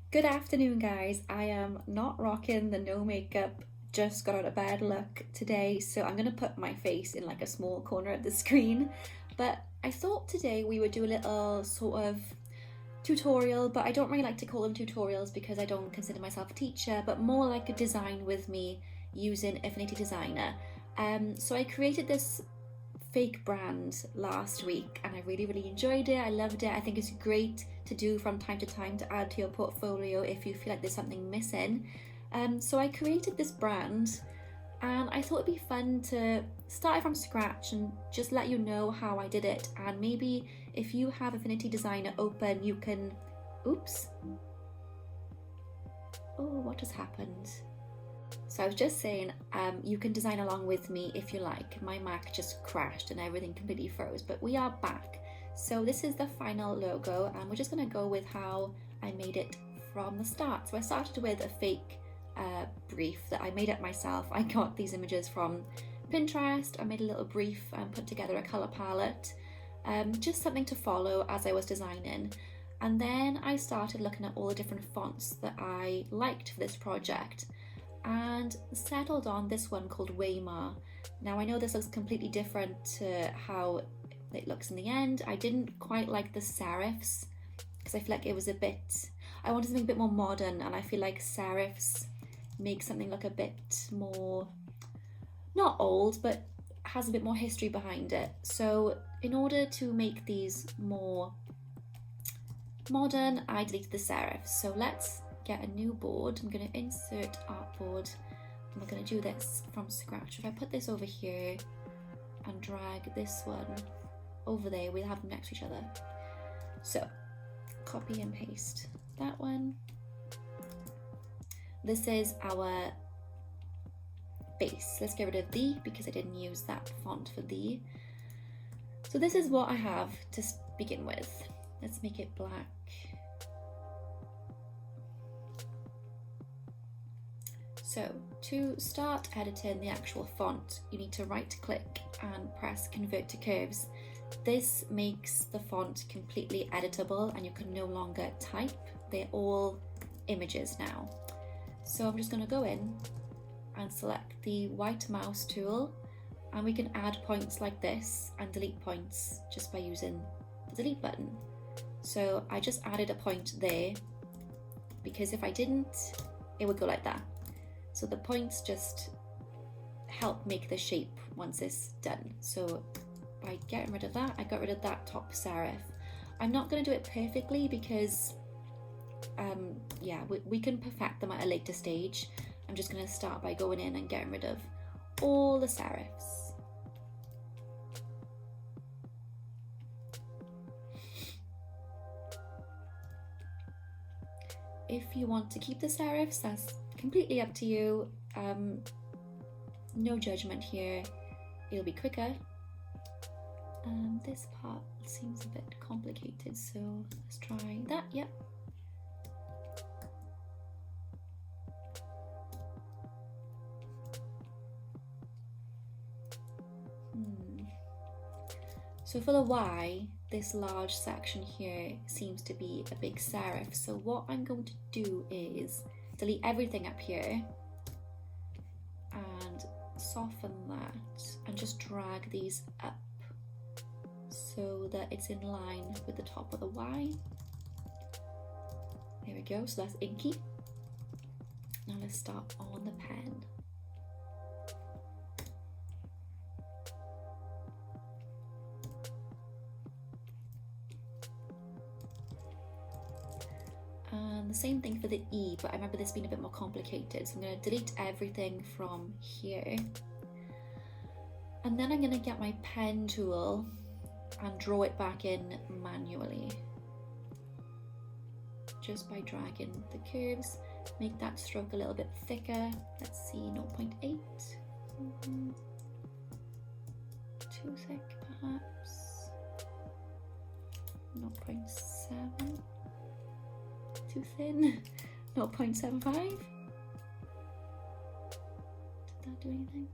Good afternoon, guys. I am not rocking the no makeup, just got out of bed look today, so I'm gonna put my face in like a small corner of the screen. But I thought today we would do a little sort of tutorial, but I don't really like to call them tutorials because I don't consider myself a teacher, but more like a design with me using Affinity Designer. So I created this fake brand last week and I really enjoyed it. I loved it. I think it's great to do from time to time to add to your portfolio if you feel like there's something missing. So I created this brand and I thought it'd be fun to start it from scratch and just let you know how I did it, and maybe if you have Affinity Designer open you can oops, oh, what has happened? So I was just saying, you can design along with me if you like. My Mac just crashed and everything completely froze, but we are back. So this is the final logo and we're just gonna go with how I made it from the start. So I started with a fake brief that I made up myself. I got these images from Pinterest. I made a little brief and put together a color palette, just something to follow as I was designing. And then I started looking at all the different fonts that I liked for this project and settled on this one called Weimar. Now I know this looks completely different to how it looks in the end. I didn't quite like the serifs because I feel like it was a bit, I wanted something a bit more modern, and I feel like serifs make something look a bit more, not old, but has a bit more history behind it. So in order to make these more modern, I deleted the serifs. So let's get a new board. I'm going to insert artboard and we're going to do this from scratch. If I put this over here and drag this one over there, we'll have them next to each other. So copy and paste that one. This is our base. Let's get rid of the because I didn't use that font for the. So this is what I have to begin with. Let's make it black. So to start editing the actual font, you need to right click and press convert to curves. This makes the font completely editable and you can no longer type. They're all images now. So I'm just going to go in and select the white mouse tool, and we can add points like this and delete points just by using the delete button. So I just added a point there because if I didn't, it would go like that. So the points just help make the shape once it's done. So by getting rid of that, I got rid of that top serif. I'm not going to do it perfectly because yeah, we can perfect them at a later stage. I'm just going to start by going in and getting rid of all the serifs. If you want to keep the serifs, that's completely up to you. No judgment here. It'll be quicker. This part seems a bit complicated, so let's try that. Yep. So for the Y, this large section here seems to be a big serif. So what I'm going to do is delete everything up here and soften that and just drag these up so that it's in line with the top of the Y. There we go, so that's inky. Now let's start on the pen. And the same thing for the E, but I remember this being a bit more complicated. So I'm going to delete everything from here. And then I'm going to get my pen tool and draw it back in manually. Just by dragging the curves, make that stroke a little bit thicker. Let's see, 0.8. Too thick, perhaps. 0.7. Too thin. 0.75. Did that do anything?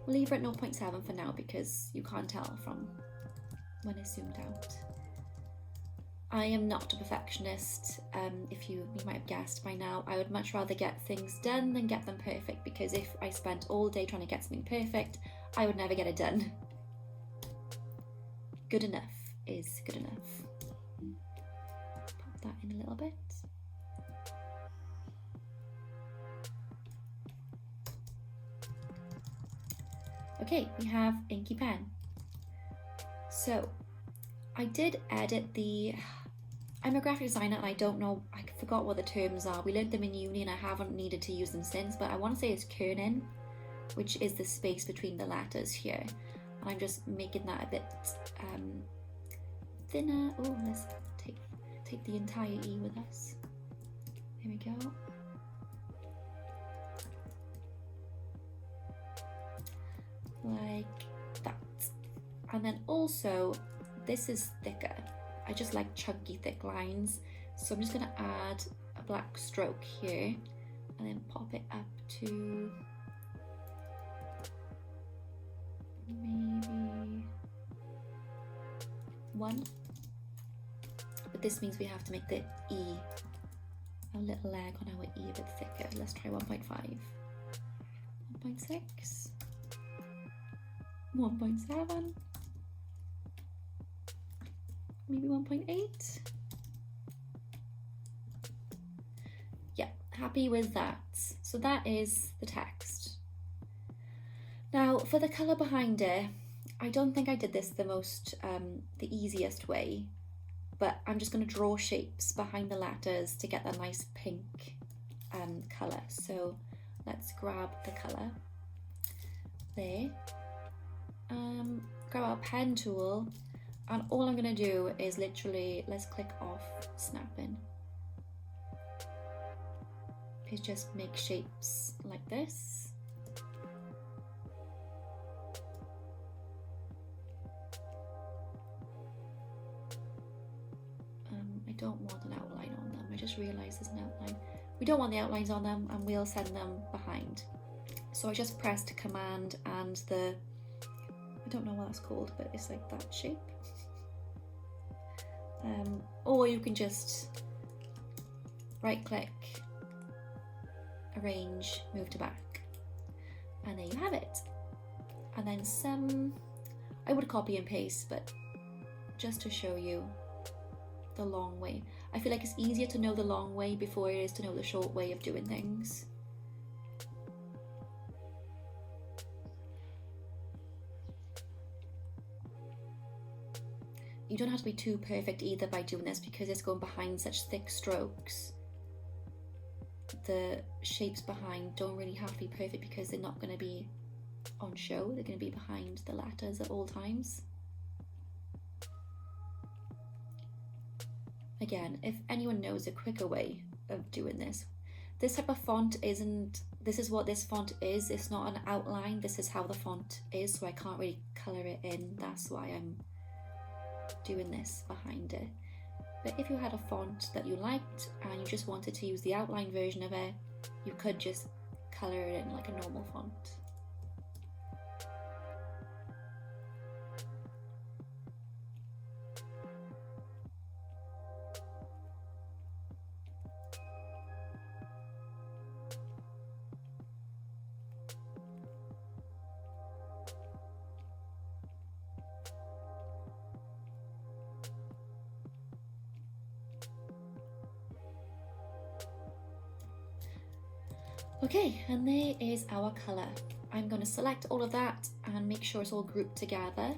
We'll leave it at 0.7 for now because you can't tell from when it's zoomed out. I am not a perfectionist. If you might have guessed by now, I would much rather get things done than get them perfect, because if I spent all day trying to get something perfect, I would never get it done. Good enough is good enough. Pop that in a little bit. Okay, we have inky pen. So I did edit I'm a graphic designer and I don't know, I forgot what the terms are. We learned them in uni and I haven't needed to use them since, but I want to say it's kerning, which is the space between the letters here. And I'm just making that a bit thinner. Oh, let's take the entire E with us. There we go. Like that. And then also, this is thicker. I just like chunky, thick lines. So I'm just gonna add a black stroke here and then pop it up to maybe 1. But this means we have to make the E, a little leg on our E a bit thicker. Let's try 1.5, 1.6, 1.7. Maybe 1.8. Yeah, happy with that. So that is the text. Now for the colour behind it, I don't think I did this the easiest way, but I'm just going to draw shapes behind the letters to get that nice pink colour. So let's grab the colour there, grab our pen tool. And all I'm going to do is literally, let's click off snapping, is just make shapes like this. I don't want an outline on them. I just realised there's an outline. We don't want the outlines on them, and we'll send them behind. So I just pressed Command and I don't know what that's called, but it's like that shape. Or you can just right click, arrange, move to back, and there you have it. And then I would copy and paste, but just to show you the long way. I feel like it's easier to know the long way before it is to know the short way of doing things. You don't have to be too perfect either by doing this, because it's going behind such thick strokes. The shapes behind don't really have to be perfect because they're not going to be on show. They're going to be behind the letters at all times. Again, if anyone knows a quicker way of doing this type of font this is what this font is. It's not an outline. This is how the font is, so I can't really colour it in. That's why I'm doing this behind it. But if you had a font that you liked and you just wanted to use the outline version of it, you could just colour it in like a normal font. Okay, and there is our colour. I'm going to select all of that and make sure it's all grouped together.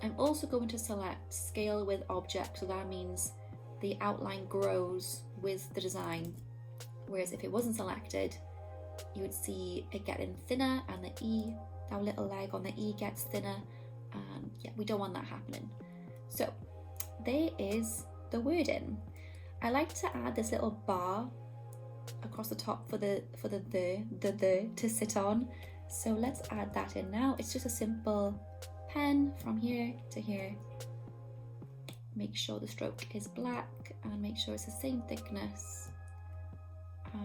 I'm also going to select scale with object, so that means the outline grows with the design. Whereas if it wasn't selected, you would see it getting thinner, and the E, our little leg on the E gets thinner, and yeah, we don't want that happening. So there is the wording. I like to add this little bar across the top for the to sit on. So let's add that in now. It's just a simple pen from here to here. Make sure the stroke is black and make sure it's the same thickness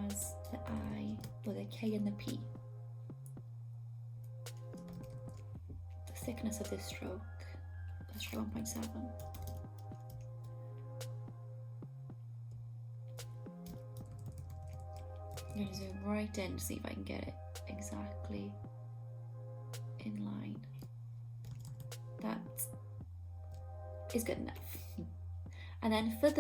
as the I with a K and the P. The thickness of this stroke, let's try 1.7. I'm going to zoom right in to see if I can get it exactly in line. That is good enough. And then for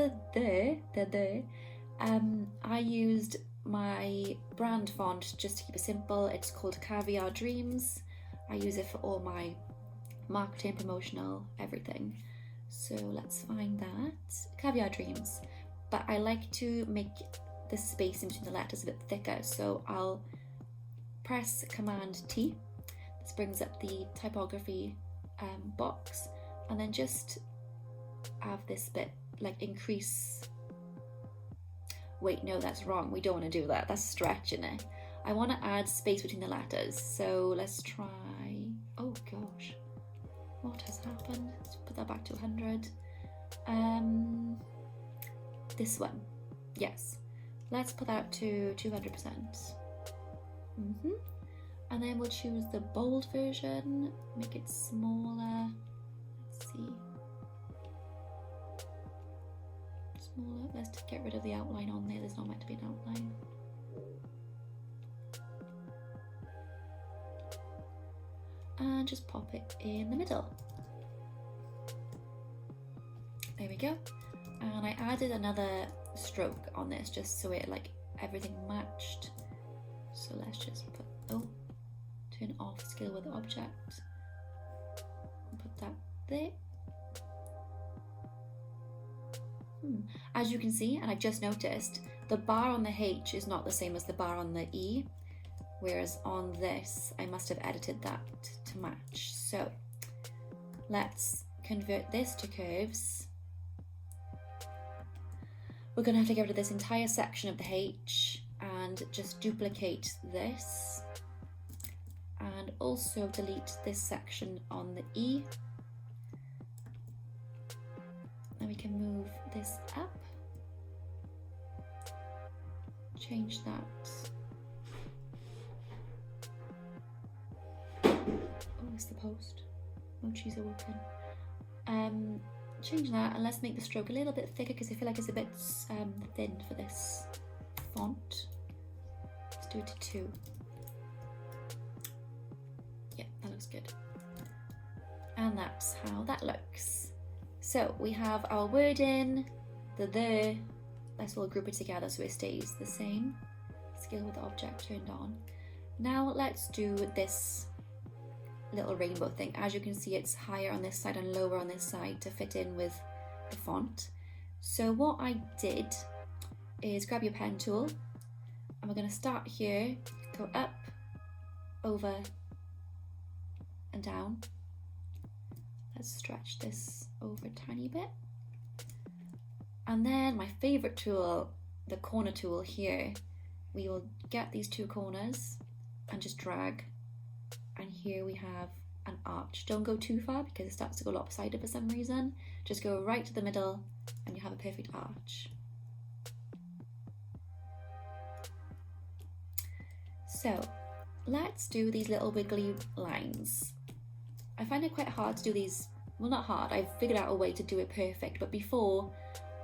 I used my brand font just to keep it simple. It's called Caviar Dreams. I use it for all my marketing, promotional, everything. So let's find that. Caviar Dreams. But I like to make the space in between the letters a bit thicker, so I'll press Command T. This brings up the typography box, and then just have this bit like increase. Wait, no, that's wrong. We don't want to do that. That's stretching it. I want to add space between the letters. So let's try. Oh gosh, what has happened? Let's put that back to 100. This one, yes. Let's put that to 200%. And then we'll choose the bold version, make it smaller. Let's see. Smaller. Let's get rid of the outline on there. There's not meant to be an outline. And just pop it in the middle. There we go. And I added another stroke on this just so it like everything matched. So let's just put, turn off scale with object. Put that there. As you can see, and I've just noticed, the bar on the H is not the same as the bar on the E, whereas on this, I must have edited that to match. So let's convert this to curves. We're going to have to get rid of this entire section of the H and just duplicate this, and also delete this section on the E. Then we can move this up, change that. Oh, it's the post. Mochis are open. Change that, and let's make the stroke a little bit thicker because I feel like it's a bit thin for this font. Let's do it to 2. Yeah, that looks good. And that's how that looks. So we have our wording, the. Let's all group it together so it stays the same. Scale with the object turned on. Now let's do this little rainbow thing. As you can see, it's higher on this side and lower on this side to fit in with the font. So what I did is grab your pen tool, and we're going to start here, go up, over and down. Let's stretch this over a tiny bit. And then my favorite tool, the corner tool here, we will get these 2 corners and just drag. And here we have an arch. Don't go too far because it starts to go lopsided for some reason. Just go right to the middle and you have a perfect arch. So let's do these little wiggly lines. I find it quite hard to do these, well, not hard, I've figured out a way to do it perfect, but before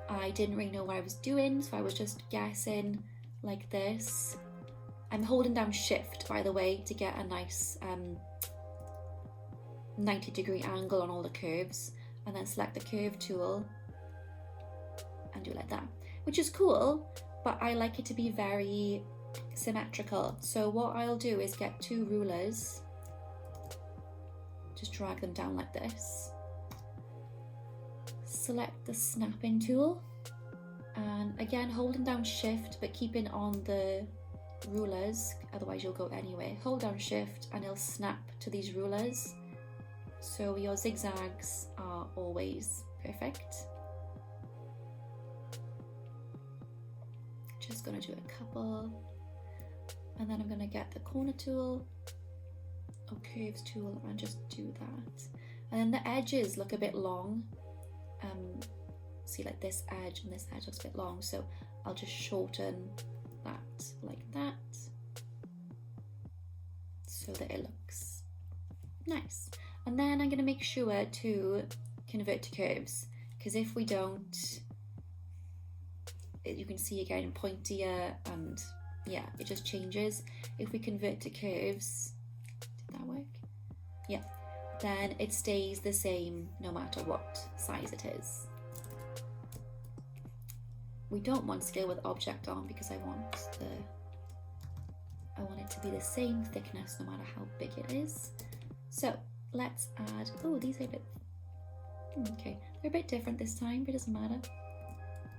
I didn't really know what I was doing, so I was just guessing like this. I'm holding down shift, by the way, to get a nice 90-degree angle on all the curves, and then select the curve tool and do it like that, which is cool, but I like it to be very symmetrical. So what I'll do is get 2 rulers, just drag them down like this, select the snapping tool, and again holding down shift but keeping on the rulers, otherwise you'll go anywhere. Hold down shift and it'll snap to these rulers, so your zigzags are always perfect. Just gonna do a couple, and then I'm gonna get the corner tool or curves tool and just do that. And then the edges look a bit long. See, like this edge and this edge looks a bit long, so I'll just shorten that like that so that it looks nice. And then I'm going to make sure to convert to curves, because if we don't, you can see again pointier and yeah, it just changes. If we convert to curves, did that work? Yeah, then it stays the same no matter what size it is. We don't want scale with object on because I want it to be the same thickness no matter how big it is. So let's add, oh, these are a bit, okay, they're a bit different this time, but it doesn't matter.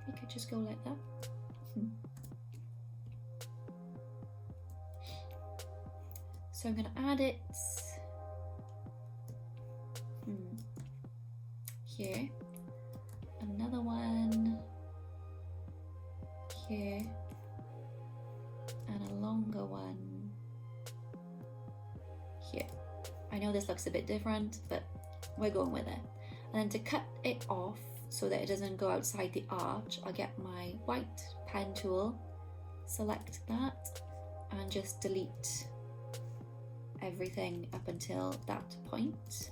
We could just go like that. So I'm gonna add it here, another one here, and a longer one here. I know this looks a bit different, but we're going with it. And then to cut it off so that it doesn't go outside the arch, I'll get my white pen tool, select that, and just delete everything up until that point.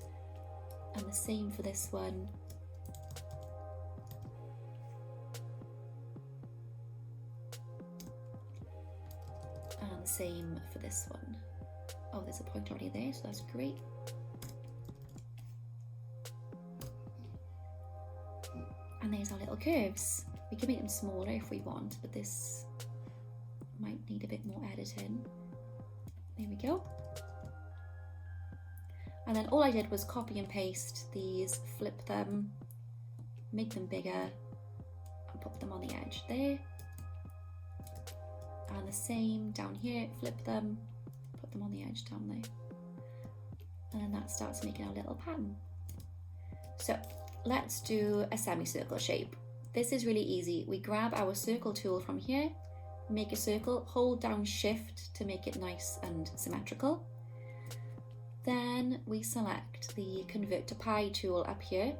And the same for this one. And the same for this one. Oh, there's a point already there, so that's great. And there's our little curves. We can make them smaller if we want, but this might need a bit more editing. There we go. And then all I did was copy and paste these, flip them, make them bigger, and put them on the edge there. And the same down here, flip them, put them on the edge down there. And then that starts making our little pattern. So let's do a semicircle shape. This is really easy. We grab our circle tool from here, make a circle, hold down Shift to make it nice and symmetrical. Then we select the Convert to Pi tool up here.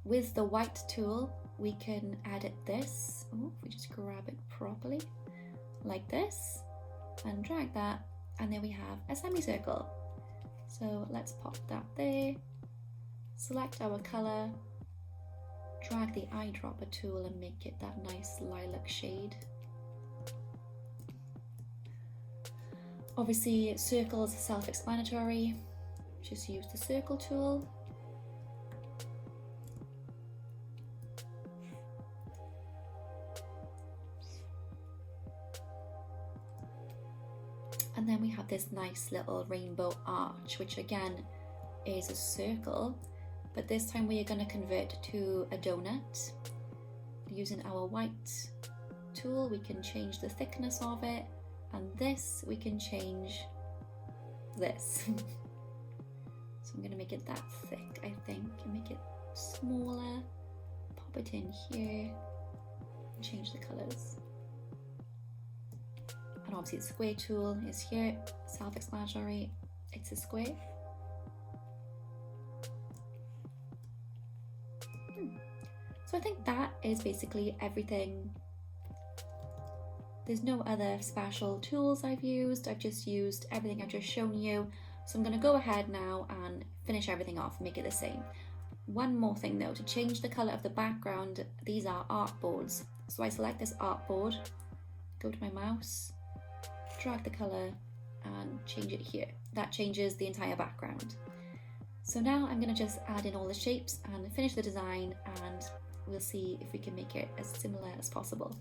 With the white tool, we can edit this. Oh, if we just grab it properly, like this, and drag that, and then we have a semicircle. So let's pop that there, select our color, drag the eyedropper tool and make it that nice lilac shade. Obviously, circles are self-explanatory. Just use the circle tool. And then we have this nice little rainbow arch, which again is a circle, but this time we are going to convert to a donut. Using our white tool, we can change the thickness of it. And this, we can change this. So I'm going to make it that thick, I think, and make it smaller. Pop it in here, and change the colors. And obviously the square tool is here, self-explanatory, it's a square. So I think that is basically everything. There's no other special tools I've used. I've just used everything I've just shown you. So I'm going to go ahead now and finish everything off, make it the same. One more thing though, to change the color of the background, these are artboards. So I select this artboard, go to my mouse, drag the color and change it here. That changes the entire background. So now I'm going to just add in all the shapes and finish the design, and we'll see if we can make it as similar as possible.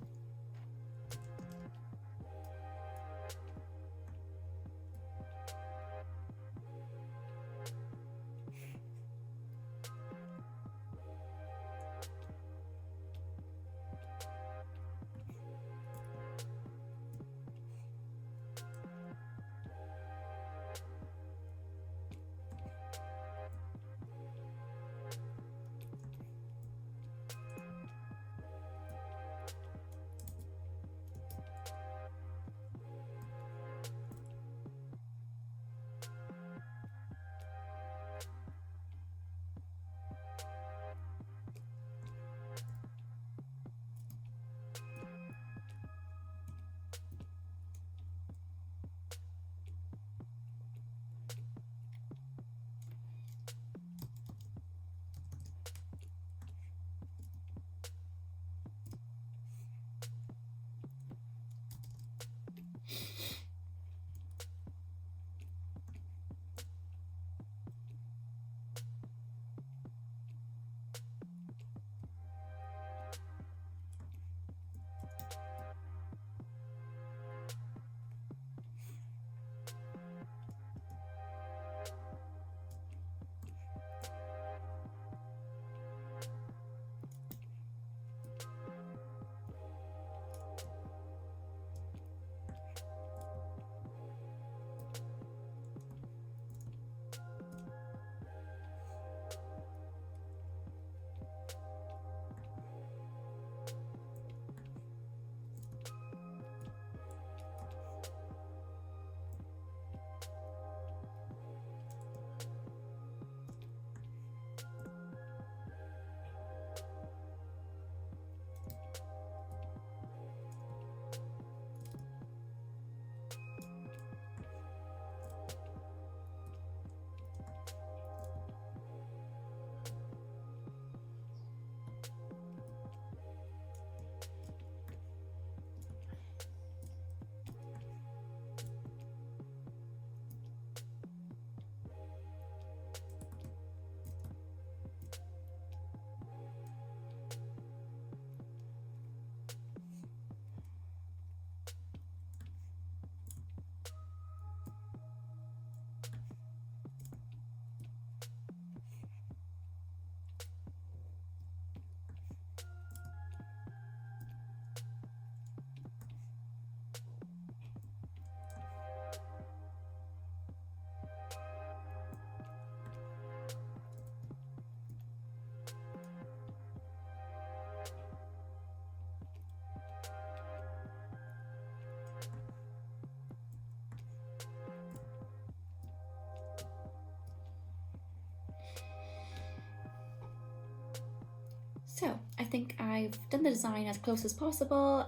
So I think I've done the design as close as possible.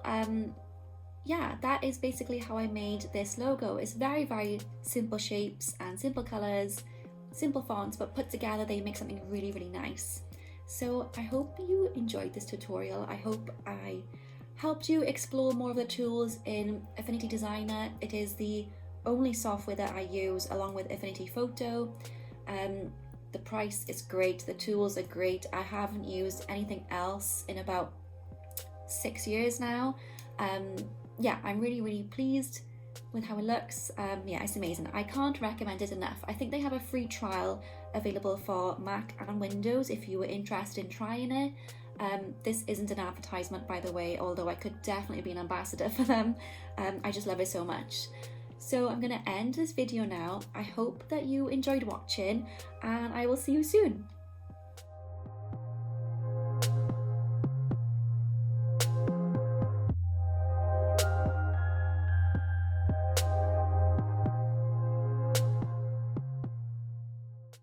Yeah, that is basically how I made this logo. It's very simple shapes and simple colors, simple fonts, but put together they make something really nice. So I hope you enjoyed this tutorial. I hope I helped you explore more of the tools in Affinity Designer. It is the only software that I use along with Affinity Photo. The price is great, the tools are great. I haven't used anything else in about 6 years now. Yeah, I'm really pleased with how it looks. Yeah, it's amazing. I can't recommend it enough. I think they have a free trial available for Mac and Windows if you were interested in trying it. This isn't an advertisement, by the way, although I could definitely be an ambassador for them. I just love it so much. So I'm going to end this video now. I hope that you enjoyed watching and I will see you soon.